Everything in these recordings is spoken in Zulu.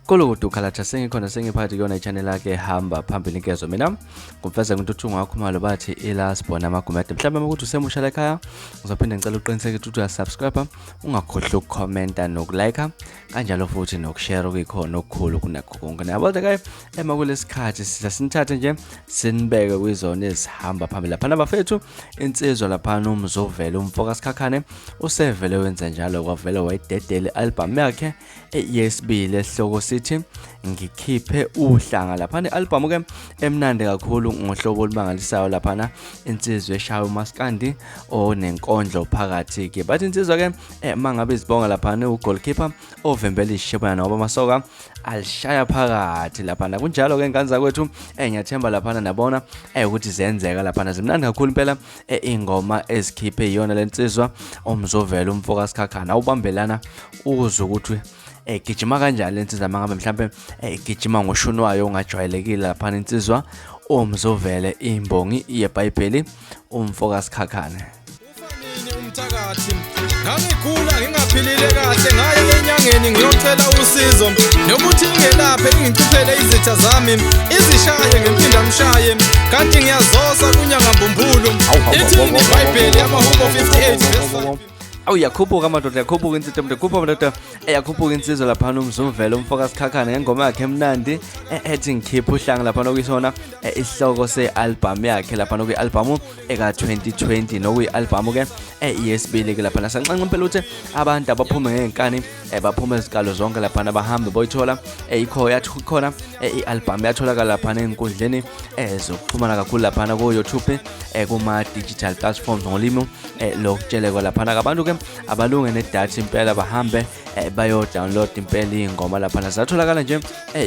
Kolokudu khalatha sengikhona sengiphathi kuyona ichannel yakhe hamba phambili ngeNsizwa. Mina ngumfeza ngintuthu ngakho malo bathi ilasbona amagumede. Mhlawumbe ukuthi usemusha la ekhaya ngizophinda ngicela uqiniseke ukuthi uyasubscribe, ungakhohlwa ukukhomenta nokulike kanjalo futhi nokushare kuyikhona okukhulu kunakho konke. Yabo ke emakulesikhathi sinithathe nje sinibeke kwizona ezihamba phambili lapha nabafethu insizwa lapha uMzuveld Sikhakhane usevele wenza njalo kwavela wayidedele album yakhe yesibili esihloko sithi ngikhiphe uhlanga. Lapha ne-album ke emnandi kakhulu ngohlobo olumangalisayo lapha insizwa eshaya uMaskandi ongeNkondlo phakathi ke. Bathi insizwa ke mangabe izibonga lapha ugoalkeeper ovembela ishebana ngoba masoka alishaya phakathi lapha kunjalo ke ngane zakwethu ngiyathemba lapha nabona ukuthi zenzeka lapha zimnandi kakhulu impela ingoma ezikhiphe iyona lensizwa uMzuveld Sikhakhane. Awubambelana uzwe ukuthi gijima kanjani lensizwa mangabe mhlambe gijima ngoshunwayo ongajwayelekile lapha insizwa uMzuveld imbongi yeBhayibheli Sikhakhane. Umthakathi ngangigula ngingaphilile kahle ngaye enyangeni ngiyocela usizo nokuthi ngelaphe nginciphele izitha zami izishaye ngempinda mshaye kanti ngiyazosa kunyanga mbumbulu ithi iBhayibheli amahubo 58 verse Yakhuphuka amadoda yakhuphuka insizwa lapha uMzuveld Sikhakhane ngengoma yakhe emnandi ethi ngikhiphe uhlanga lapha nokuyisona isihloko se-album yakhe lapha nokuyi-album eka-2020 nokuyi-album ke yesibili ke lapha nasanxanxa impela ukuthi abantu abaphume ngenkani baphume izikalo zonke lapha abahambe boyithola ikhona i-album yatholakala lapha enkundleni zokuxhumana kakhulu lapha ku-YouTube kuma-digital platforms ngolimi lokutsheleka lapha abantu ke abalunge nedatha impela bahambe bayo download impela ingoma lapha zatholakala nje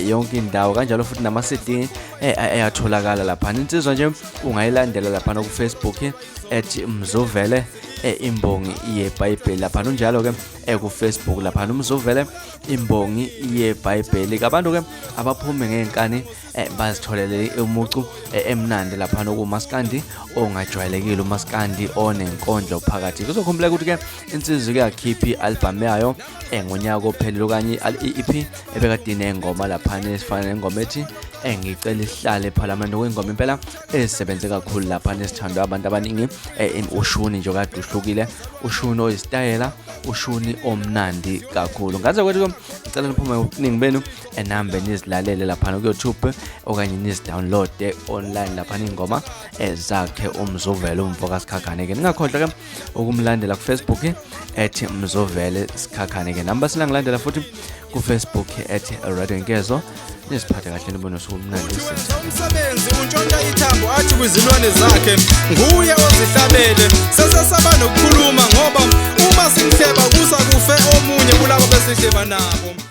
yonke indawo kanjalo futhi nama-CD ayatholakala lapha. Insizwa nje ungayilandela lapha ku Facebook @Mzuveld imbongi yeBhayibheli lapha njalo ke ku Facebook lapha uMzuveld imbongi yeBhayibheli. Abantu ke abaphume ngenkani bazitholele umucu emnandi lapha uMaskandi ongajwayelekile uMaskandi ongeNkondlo phakathi. Kuzokhumbula ukuthi ke insizwa ke yakhipha i-album yayo ngonyaka ophelile okanye i-EP ebekade inengoma lapha esifana nengoma ethi ngicela ihlale eParliament kwengoma impela ezisebenze kakhulu lapha nesithandwa abantu abaningi ushuni nje kade uhlukile ushuni oyistayela ushuni omnandi kakhulu. Ngaze kwethu ngicela niphume ukuningi benu enambe nizilalele lapha ku YouTube okanye nizidownload online lapha ingoma zakhe uMzuveld Sikhakhane ke. Ningakhohlwa ke ukumlandela ku Facebook @Mzuveld Sikhakhane ke. Namba silangilandela futhi ku Facebook @Radio ngeNsizwa. Nisiphathe kahle nibone sokumnandi umsebenzi untshontsha ithambo athi kwizilwane zakhe nguye ozihlabele sesesaba nokukhuluma ngoba uma simhleba kusa kufe omunye kulabo besihleba nabo.